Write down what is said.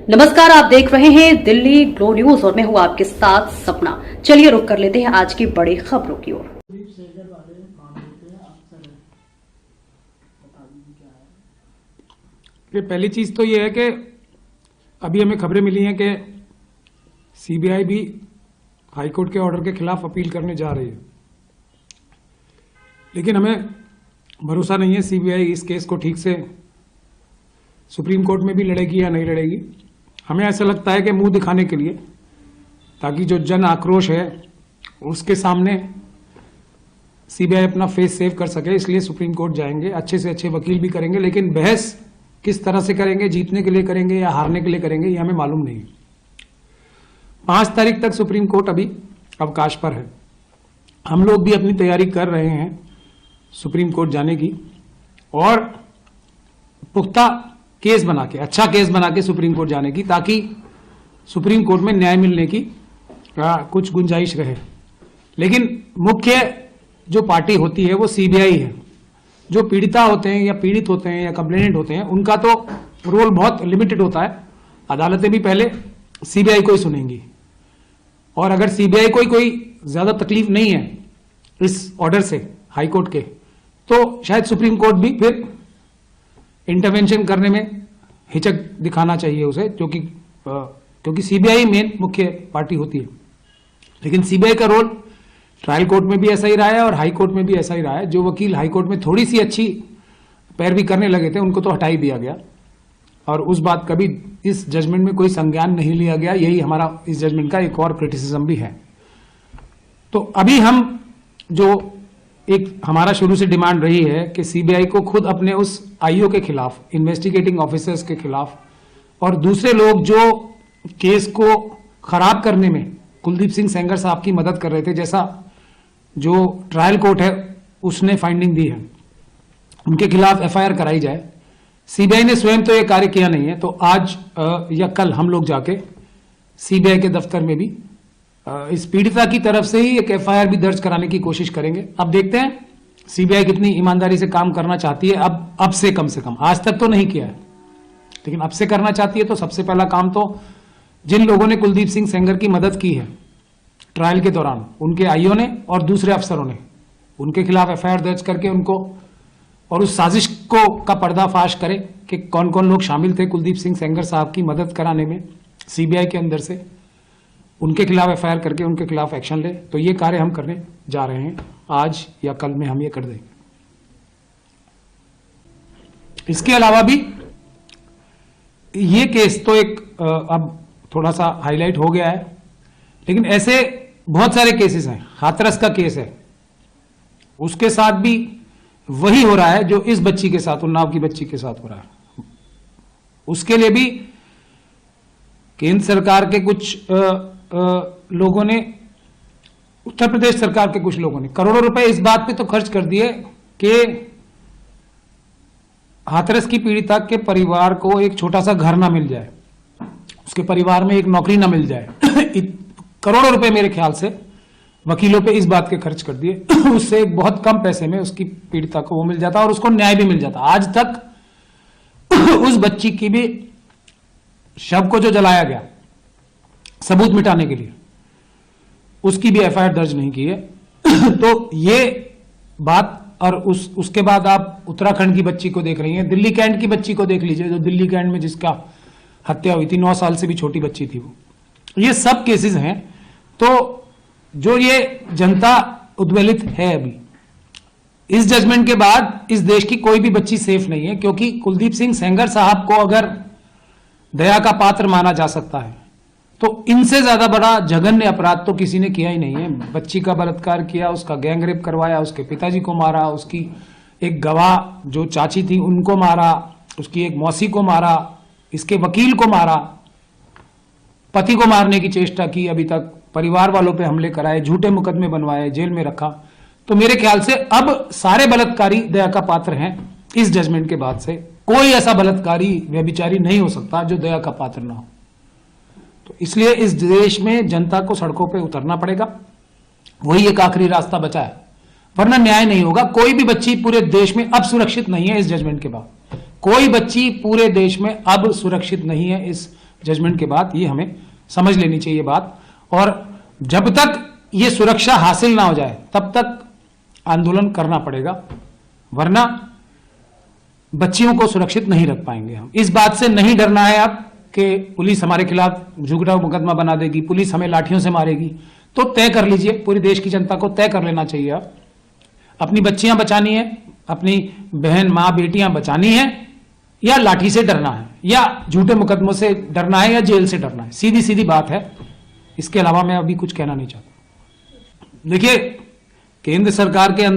नमस्कार, आप देख रहे हैं दिल्ली ग्लो न्यूज और मैं हूं आपके साथ सपना। चलिए रुक कर लेते हैं आज की बड़ी खबरों की ओर। पहली चीज तो ये है कि अभी हमें खबरें मिली हैं कि सीबीआई भी हाईकोर्ट के ऑर्डर के खिलाफ अपील करने जा रही है, लेकिन हमें भरोसा नहीं है सीबीआई इस केस को ठीक से सुप्रीम कोर्ट में भी लड़ेगी या नहीं लड़ेगी। हमें ऐसा लगता है कि मुंह दिखाने के लिए, ताकि जो जन आक्रोश है उसके सामने सीबीआई अपना फेस सेव कर सके, इसलिए सुप्रीम कोर्ट जाएंगे। अच्छे से अच्छे वकील भी करेंगे, लेकिन बहस किस तरह से करेंगे, जीतने के लिए करेंगे या हारने के लिए करेंगे, ये हमें मालूम नहीं। 5 तारीख तक सुप्रीम कोर्ट अभी अवकाश पर है। हम लोग भी अपनी तैयारी कर रहे हैं सुप्रीम कोर्ट जाने की, और पुख्ता केस बना के, अच्छा केस बना के सुप्रीम कोर्ट जाने की, ताकि सुप्रीम कोर्ट में न्याय मिलने की कुछ गुंजाइश रहे। लेकिन मुख्य जो पार्टी होती है वो सीबीआई है। जो पीड़िता होते हैं या पीड़ित होते हैं या कंप्लेनेंट होते हैं, उनका तो रोल बहुत लिमिटेड होता है। अदालतें भी पहले सीबीआई को ही सुनेंगी, और अगर सीबीआई को कोई ज्यादा तकलीफ नहीं है इस ऑर्डर से हाई कोर्ट के, तो शायद सुप्रीम कोर्ट भी फिर इंटरवेंशन करने में हिचक दिखाना चाहिए उसे, क्योंकि सीबीआई मेन मुख्य पार्टी होती है। लेकिन सीबीआई का रोल ट्रायल कोर्ट में भी ऐसा ही रहा है और हाई कोर्ट में भी ऐसा ही रहा है। जो वकील हाई कोर्ट में थोड़ी सी अच्छी पैरवी करने लगे थे, उनको तो हटा ही दिया गया, और उस बात का भी इस जजमेंट में कोई संज्ञान नहीं लिया गया। यही हमारा इस जजमेंट का एक और क्रिटिसिज्म भी है। तो अभी हम जो एक हमारा शुरू से डिमांड रही है कि सीबीआई को खुद अपने उस आईओ के खिलाफ, इन्वेस्टिगेटिंग ऑफिसर्स के खिलाफ, और दूसरे लोग जो केस को खराब करने में कुलदीप सिंह सेंगर साहब की मदद कर रहे थे, जैसा जो ट्रायल कोर्ट है उसने फाइंडिंग दी है, उनके खिलाफ एफआईआर कराई जाए। सीबीआई ने स्वयं तो यह कार्य किया नहीं है, तो आज या कल हम लोग जाके सीबीआई के दफ्तर में भी इस पीड़िता की तरफ से ही एक एफआईआर भी दर्ज कराने की कोशिश करेंगे। अब देखते हैं सीबीआई कितनी ईमानदारी से काम करना चाहती है। अब से कम आज तक तो नहीं किया है, लेकिन अब से करना चाहती है। तो सबसे पहला काम तो जिन लोगों ने कुलदीप सिंह सेंगर की मदद की है ट्रायल के दौरान, उनके आईओ ने और दूसरे अफसरों ने, उनके खिलाफ एफआईआर दर्ज करके उनको और उस साजिश को का पर्दाफाश करे कि कौन कौन लोग शामिल थे कुलदीप सिंह सेंगर साहब की मदद कराने में सीबीआई के अंदर से, उनके खिलाफ एफआईआर करके उनके खिलाफ एक्शन ले। तो ये कार्य हम करने जा रहे हैं, आज या कल में हम ये कर देंगे। इसके अलावा भी ये केस तो एक अब थोड़ा सा हाईलाइट हो गया है, लेकिन ऐसे बहुत सारे केसेस हैं। हाथरस का केस है, उसके साथ भी वही हो रहा है जो इस बच्ची के साथ, उन्नाव की बच्ची के साथ हो रहा है। उसके लिए भी केंद्र सरकार के कुछ लोगों ने, उत्तर प्रदेश सरकार के कुछ लोगों ने करोड़ों रुपए इस बात पे तो खर्च कर दिए कि हाथरस की पीड़िता के परिवार को एक छोटा सा घर ना मिल जाए, उसके परिवार में एक नौकरी ना मिल जाए। करोड़ों रुपए मेरे ख्याल से वकीलों पे इस बात के खर्च कर दिए। उससे एक बहुत कम पैसे में उसकी पीड़िता को वो मिल जाता और उसको न्याय भी मिल जाता। आज तक उस बच्ची की भी शव को जो जलाया गया सबूत मिटाने के लिए, उसकी भी एफआईआर दर्ज नहीं की है। तो ये बात, और उसके बाद आप उत्तराखंड की बच्ची को देख रही हैं, दिल्ली कैंट की बच्ची को देख लीजिए, जो दिल्ली कैंट में जिसका हत्या हुई थी, 9 साल से भी छोटी बच्ची थी वो। ये सब केसेस हैं। तो जो ये जनता उद्वेलित है अभी, इस जजमेंट के बाद इस देश की कोई भी बच्ची सेफ नहीं है, क्योंकि कुलदीप सिंह सेंगर साहब को अगर दया का पात्र माना जा सकता है, तो इनसे ज्यादा बड़ा जघन्य अपराध तो किसी ने किया ही नहीं है। बच्ची का बलात्कार किया, उसका गैंगरेप करवाया, उसके पिताजी को मारा, उसकी एक गवाह जो चाची थी उनको मारा, उसकी एक मौसी को मारा, इसके वकील को मारा, पति को मारने की चेष्टा की, अभी तक परिवार वालों पे हमले कराए, झूठे मुकदमे बनवाए, जेल में रखा। तो मेरे ख्याल से अब सारे बलात्कारी दया का पात्र हैं। इस जजमेंट के बाद से कोई ऐसा बलात्कारी व्यभिचारी नहीं हो सकता जो दया का पात्र ना हो। तो इसलिए इस देश में जनता को सड़कों पे उतरना पड़ेगा, वही एक आखिरी रास्ता बचा है, वरना न्याय नहीं होगा। कोई भी बच्ची पूरे देश में अब सुरक्षित नहीं है। इस जजमेंट के बाद कोई बच्ची पूरे देश में अब सुरक्षित नहीं है इस जजमेंट के बाद ये हमें समझ लेनी चाहिए बात। और जब तक ये सुरक्षा हासिल ना हो जाए तब तक आंदोलन करना पड़ेगा, वरना बच्चियों को सुरक्षित नहीं रख पाएंगे हम। इस बात से नहीं डरना है अब कि पुलिस हमारे खिलाफ झुगड़ा मुकदमा बना देगी, पुलिस हमें लाठियों से मारेगी। तो तय कर लीजिए, पूरी देश की जनता को तय कर लेना चाहिए अब अपनी बच्चियां बचानी है, अपनी बहन मां बेटियां बचानी है, या लाठी से डरना है, या झूठे मुकदमों से डरना है, या जेल से डरना है। सीधी सीधी बात है, इसके अलावा मैं अभी कुछ कहना नहीं चाहता। देखिए, केंद्र सरकार के अंदर